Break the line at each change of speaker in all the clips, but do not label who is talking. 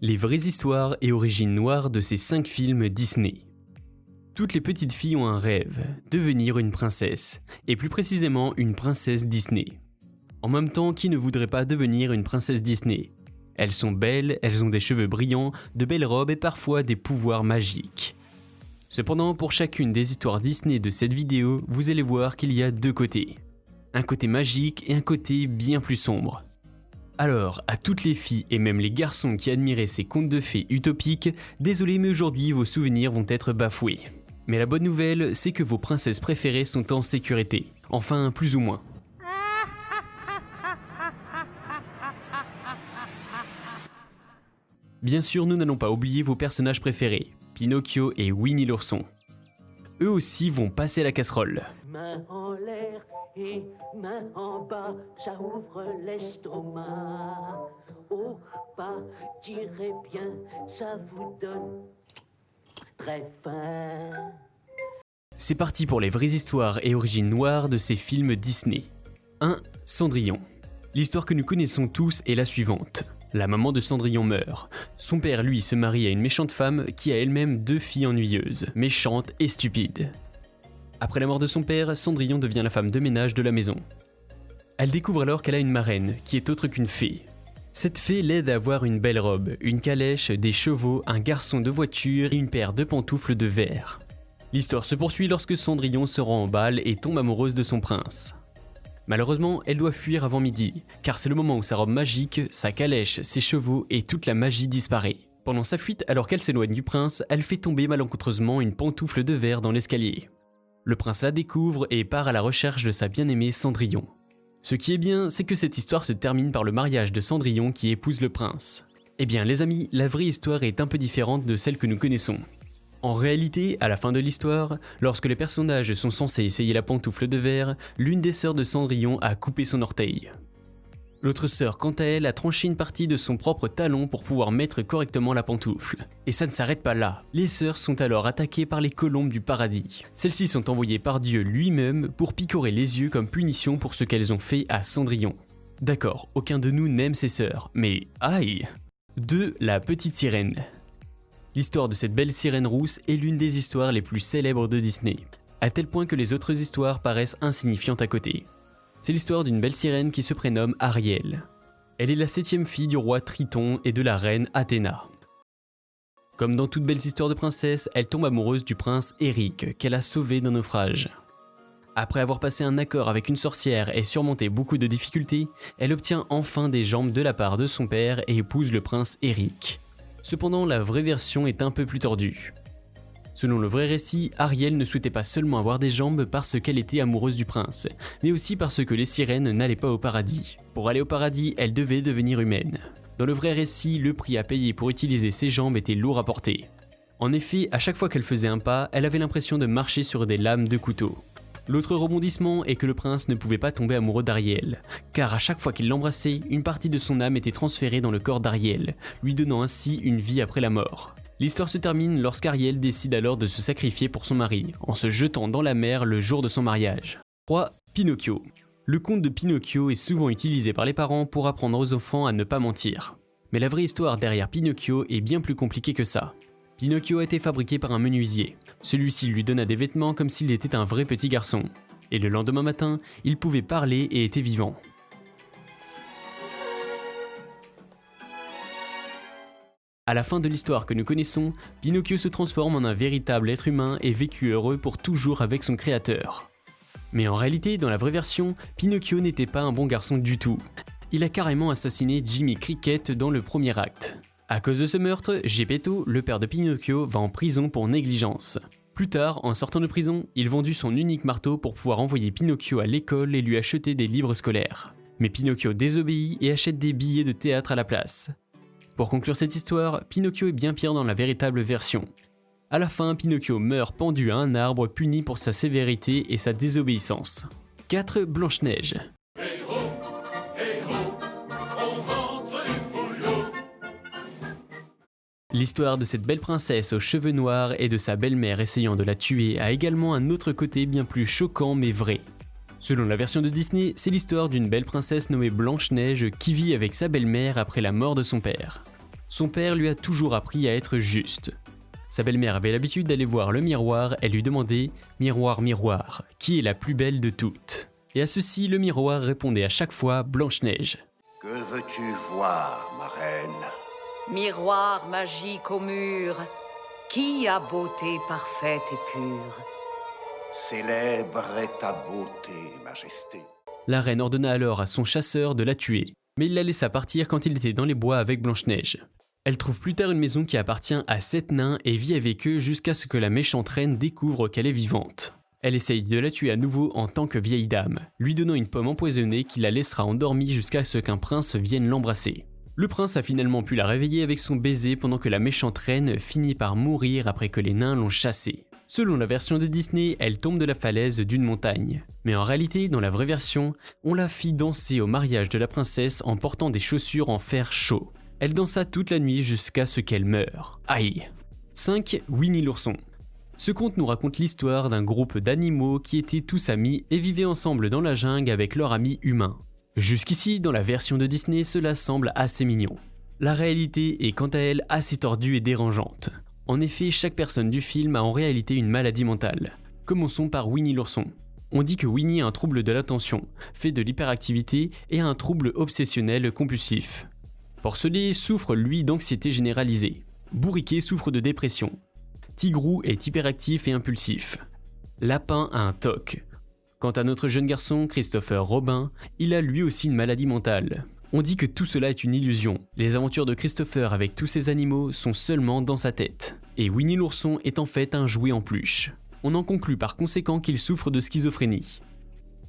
Les vraies histoires et origines noires de ces 5 films Disney. Toutes les petites filles ont un rêve, devenir une princesse, et plus précisément une princesse Disney. En même temps, qui ne voudrait pas devenir une princesse Disney ? Elles sont belles, elles ont des cheveux brillants, de belles robes et parfois des pouvoirs magiques. Cependant, pour chacune des histoires Disney de cette vidéo, vous allez voir qu'il y a 2 côtés. Un côté magique et un côté bien plus sombre. Alors, à toutes les filles et même les garçons qui admiraient ces contes de fées utopiques, désolé mais aujourd'hui vos souvenirs vont être bafoués. Mais la bonne nouvelle, c'est que vos princesses préférées sont en sécurité. Enfin, plus ou moins. Bien sûr, nous n'allons pas oublier vos personnages préférés, Pinocchio et Winnie l'ourson. Eux aussi vont passer la casserole.
Main en l'air et main en bas, ça ouvre l'estomac. Au pas, tirez bien, ça vous donne très faim.
C'est parti pour les vraies histoires et origines noires de ces films Disney. 1. Cendrillon. L'histoire que nous connaissons tous est la suivante. La maman de Cendrillon meurt. Son père, lui, se marie à une méchante femme qui a elle-même 2 filles ennuyeuses, méchantes et stupides. Après la mort de son père, Cendrillon devient la femme de ménage de la maison. Elle découvre alors qu'elle a une marraine, qui est autre qu'une fée. Cette fée l'aide à avoir une belle robe, une calèche, des chevaux, un garçon de voiture et une paire de pantoufles de verre. L'histoire se poursuit lorsque Cendrillon se rend au bal et tombe amoureuse de son prince. Malheureusement, elle doit fuir avant midi, car c'est le moment où sa robe magique, sa calèche, ses chevaux et toute la magie disparaît. Pendant sa fuite, alors qu'elle s'éloigne du prince, elle fait tomber malencontreusement une pantoufle de verre dans l'escalier. Le prince la découvre et part à la recherche de sa bien-aimée Cendrillon. Ce qui est bien, c'est que cette histoire se termine par le mariage de Cendrillon qui épouse le prince. Eh bien les amis, la vraie histoire est un peu différente de celle que nous connaissons. En réalité, à la fin de l'histoire, lorsque les personnages sont censés essayer la pantoufle de verre, l'une des sœurs de Cendrillon a coupé son orteil. L'autre sœur, quant à elle, a tranché une partie de son propre talon pour pouvoir mettre correctement la pantoufle. Et ça ne s'arrête pas là. Les sœurs sont alors attaquées par les colombes du paradis. Celles-ci sont envoyées par Dieu lui-même pour picorer les yeux comme punition pour ce qu'elles ont fait à Cendrillon. D'accord, aucun de nous n'aime ses sœurs, mais aïe ! 2. La petite sirène. L'histoire de cette belle sirène rousse est l'une des histoires les plus célèbres de Disney, à tel point que les autres histoires paraissent insignifiantes à côté. C'est l'histoire d'une belle sirène qui se prénomme Ariel. Elle est la 7e fille du roi Triton et de la reine Athéna. Comme dans toute belle histoire de princesse, elle tombe amoureuse du prince Eric, qu'elle a sauvé d'un naufrage. Après avoir passé un accord avec une sorcière et surmonté beaucoup de difficultés, elle obtient enfin des jambes de la part de son père et épouse le prince Eric. Cependant, la vraie version est un peu plus tordue. Selon le vrai récit, Ariel ne souhaitait pas seulement avoir des jambes parce qu'elle était amoureuse du prince, mais aussi parce que les sirènes n'allaient pas au paradis. Pour aller au paradis, elle devait devenir humaine. Dans le vrai récit, le prix à payer pour utiliser ses jambes était lourd à porter. En effet, à chaque fois qu'elle faisait un pas, elle avait l'impression de marcher sur des lames de couteau. L'autre rebondissement est que le prince ne pouvait pas tomber amoureux d'Ariel, car à chaque fois qu'il l'embrassait, une partie de son âme était transférée dans le corps d'Ariel, lui donnant ainsi une vie après la mort. L'histoire se termine lorsqu'Ariel décide alors de se sacrifier pour son mari, en se jetant dans la mer le jour de son mariage. 3. Pinocchio. Le conte de Pinocchio est souvent utilisé par les parents pour apprendre aux enfants à ne pas mentir. Mais la vraie histoire derrière Pinocchio est bien plus compliquée que ça. Pinocchio a été fabriqué par un menuisier. Celui-ci lui donna des vêtements comme s'il était un vrai petit garçon. Et le lendemain matin, il pouvait parler et était vivant. À la fin de l'histoire que nous connaissons, Pinocchio se transforme en un véritable être humain et vécut heureux pour toujours avec son créateur. Mais en réalité, dans la vraie version, Pinocchio n'était pas un bon garçon du tout. Il a carrément assassiné Jimmy Cricket dans le premier acte. À cause de ce meurtre, Geppetto, le père de Pinocchio, va en prison pour négligence. Plus tard, en sortant de prison, il vendit son unique marteau pour pouvoir envoyer Pinocchio à l'école et lui acheter des livres scolaires. Mais Pinocchio désobéit et achète des billets de théâtre à la place. Pour conclure cette histoire, Pinocchio est bien pire dans la véritable version. À la fin, Pinocchio meurt pendu à un arbre puni pour sa sévérité et sa désobéissance. 4. Blanche-Neige. L'histoire de cette belle princesse aux cheveux noirs et de sa belle-mère essayant de la tuer a également un autre côté bien plus choquant mais vrai. Selon la version de Disney, c'est l'histoire d'une belle princesse nommée Blanche-Neige qui vit avec sa belle-mère après la mort de son père. Son père lui a toujours appris à être juste. Sa belle-mère avait l'habitude d'aller voir le miroir et lui demander « Miroir, miroir, qui est la plus belle de toutes ?» Et à ceci, le miroir répondait à chaque fois Blanche-Neige.
Que veux-tu voir, ma reine?
Miroir magique au mur, qui a beauté parfaite et pure?
Célèbre est ta beauté, majesté.
La reine ordonna alors à son chasseur de la tuer, mais il la laissa partir quand il était dans les bois avec Blanche-Neige. Elle trouve plus tard une maison qui appartient à 7 nains et vit avec eux jusqu'à ce que la méchante reine découvre qu'elle est vivante. Elle essaye de la tuer à nouveau en tant que vieille dame, lui donnant une pomme empoisonnée qui la laissera endormie jusqu'à ce qu'un prince vienne l'embrasser. Le prince a finalement pu la réveiller avec son baiser pendant que la méchante reine finit par mourir après que les nains l'ont chassée. Selon la version de Disney, elle tombe de la falaise d'une montagne. Mais en réalité, dans la vraie version, on la fit danser au mariage de la princesse en portant des chaussures en fer chaud. Elle dansa toute la nuit jusqu'à ce qu'elle meure. Aïe. 5. Winnie l'ourson. Ce conte nous raconte l'histoire d'un groupe d'animaux qui étaient tous amis et vivaient ensemble dans la jungle avec leurs amis humains. Jusqu'ici, dans la version de Disney, cela semble assez mignon. La réalité est quant à elle assez tordue et dérangeante. En effet, chaque personne du film a en réalité une maladie mentale. Commençons par Winnie l'ourson. On dit que Winnie a un trouble de l'attention, fait de l'hyperactivité et a un trouble obsessionnel compulsif. Porcelet souffre lui d'anxiété généralisée. Bourriquet souffre de dépression. Tigrou est hyperactif et impulsif. Lapin a un TOC. Quant à notre jeune garçon, Christopher Robin, il a lui aussi une maladie mentale. On dit que tout cela est une illusion. Les aventures de Christopher avec tous ces animaux sont seulement dans sa tête. Et Winnie l'ourson est en fait un jouet en peluche. On en conclut par conséquent qu'il souffre de schizophrénie.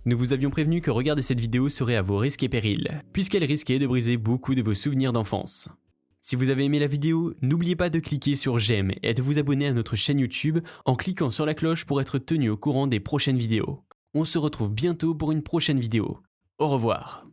Nous vous avions prévenu que regarder cette vidéo serait à vos risques et périls, puisqu'elle risquait de briser beaucoup de vos souvenirs d'enfance. Si vous avez aimé la vidéo, n'oubliez pas de cliquer sur j'aime et de vous abonner à notre chaîne YouTube en cliquant sur la cloche pour être tenu au courant des prochaines vidéos. On se retrouve bientôt pour une prochaine vidéo. Au revoir.